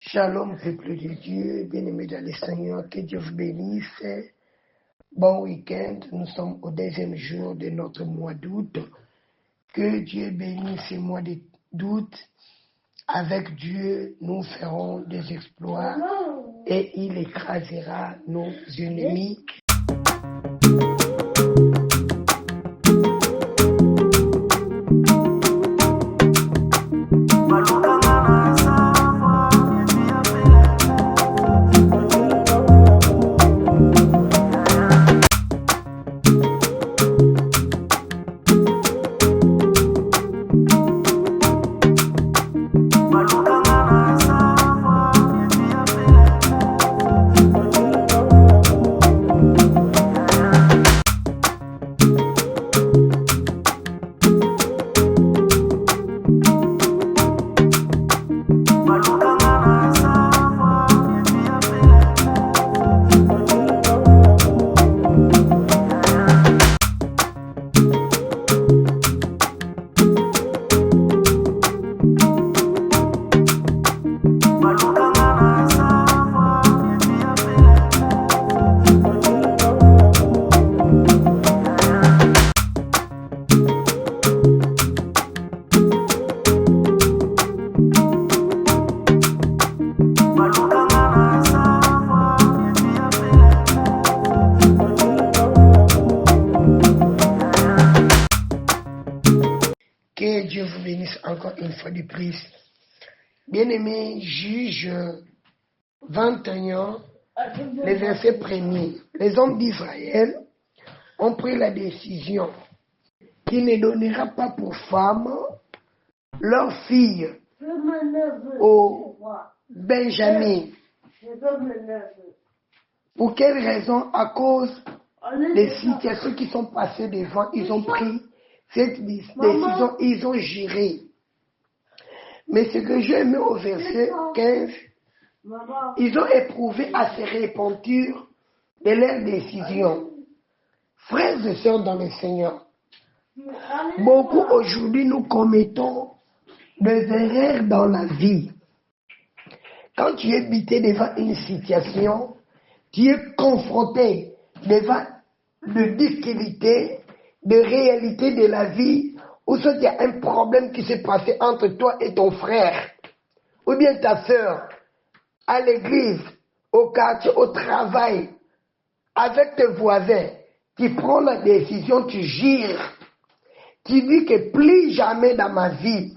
Shalom, peuple de Dieu, bien-aimés dans le Seigneur, que Dieu vous bénisse. Bon week-end, nous sommes au deuxième jour de notre mois d'août. Que Dieu bénisse ce mois d'août. Avec Dieu, nous ferons des exploits et il écrasera nos ennemis. Que Dieu vous bénisse encore une fois de plus. Bien-aimés, Juge 21, le verset premier. Les hommes d'Israël ont pris la décision qu'ils ne donnera pas pour femme leur fille au Benjamin. Pour quelle raison? À cause des situations qui sont passées devant, ils ont pris cette décision, ils ont géré. Mais ce que j'ai aimé au verset 15, ils ont éprouvé à se repentir de leur décision. Frères et sœurs dans le Seigneur, beaucoup aujourd'hui nous commettons des erreurs dans la vie. Quand tu es buté devant une situation, tu es confronté devant des difficultés, des réalités de la vie, ou soit il y a un problème qui s'est passé entre toi et ton frère, ou bien ta soeur, à l'église, au quartier, au travail, avec tes voisins, tu prends la décision, tu gires, tu dis que plus jamais dans ma vie,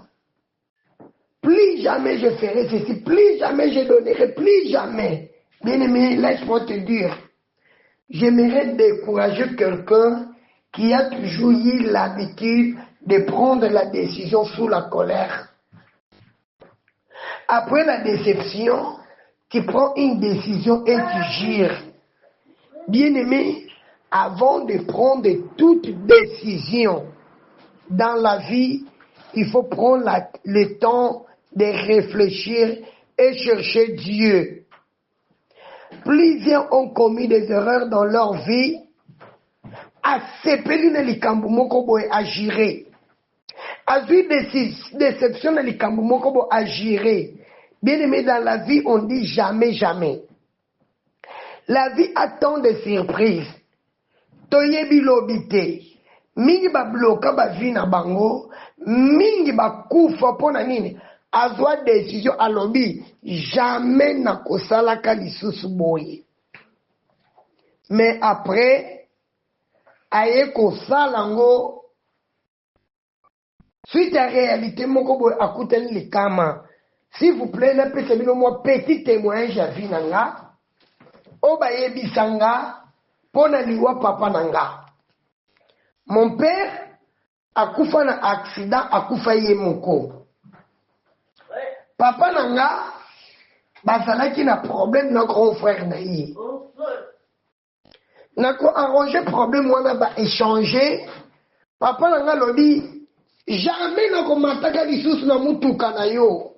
plus jamais je ferai ceci, plus jamais je donnerai, plus jamais. Bien-aimé, laisse-moi te dire, j'aimerais décourager quelqu'un qui a toujours eu l'habitude de prendre la décision sous la colère. Après la déception, tu prends une décision et tu gires. Bien-aimé, avant de prendre toute décision dans la vie, il faut prendre le temps de réfléchir et chercher Dieu. Plusieurs ont commis des erreurs dans leur vie, à sepeli na likambo moko boye à gérer. À vivre des déceptions na likambo moko boye à gérer. Bien aimé, dans la vie, on dit jamais, jamais. La vie attend des surprises. Toyebi lobite. Mingi ba bloka ba vie na bango. Mingi ba kufa pona nini. Azwa décision à lobby. Jamais na kosala ka lisusu boye. Mais après, aye kosala ngo. Suite à réalité, moko boye akutani likama. S'il vous plaît, n'appelez moi petit témoignage à vie nanga. Obaye bisanga. Pona liwa papa nanga. Mon père a kufa na accident, a kufa ye moko. Papa nanga bazalaki na problème na grand frère na ye. Nako arranger problème wana ba échanger. Papa nanga lobi jamais nako mataka lisusu na mutuka na yo.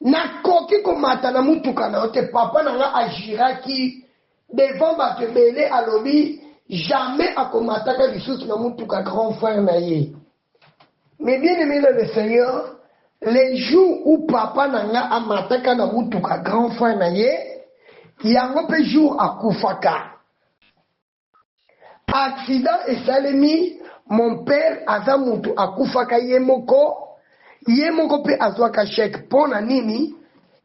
Nakoki ko mata na mutuka na yo te. Papa nanga agiraki devant bato ebele alobi jamais akomataka lisusu na mutuka grand frère na ye. Mais bien aimé dans le Seigneur, les jours où papa nanga amataka na mutuka grand frère na ye yango pe jour akufaka accident esalemi mon père aza mutu akufaka ye moko pe azwaka chèque pona nini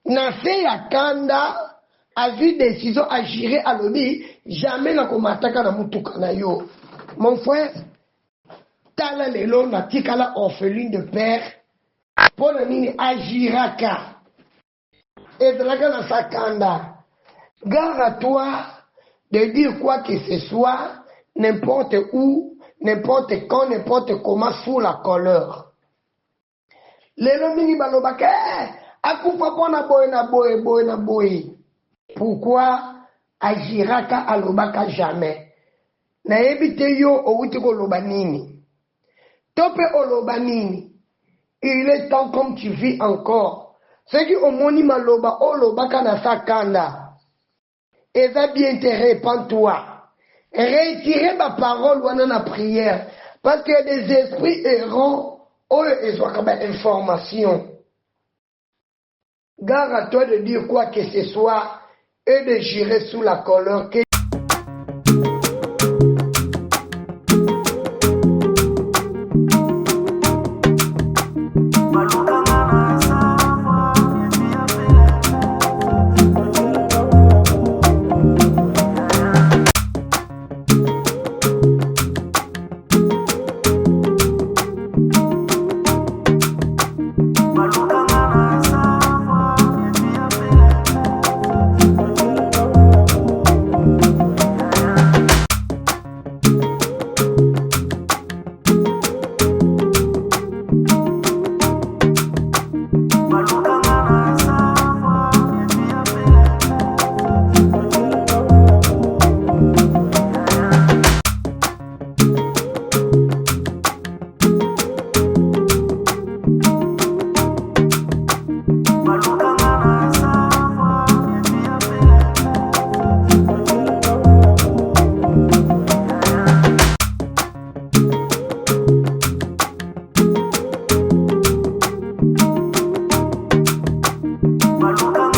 na fait ya kanda azu décision agiré alobi jamais na komataka na mutuka na yo mon frère tala lelo na tikala orpheline de père pona nini agiraka ezalaka na sa kanda. Gare à toi de dire quoi que ce soit n'importe où n'importe quand n'importe comment sous la colère. Lelo mingi balobaka akufa pona boye na boye. Pourquoi agiraka alobaka jamais? Na ebite yo outi koloba nini? Tope oloba nini? Il est temps comme tu vis encore. Ce qui omoni maloba olobaka na sakanda. Eza bien te répands-toi. Retirez ma parole ou en prière. Parce qu'il y a des esprits errants. Oh, ils ont comme information. Gare à toi de dire quoi que ce soit et de gérer sous la colère. Maluka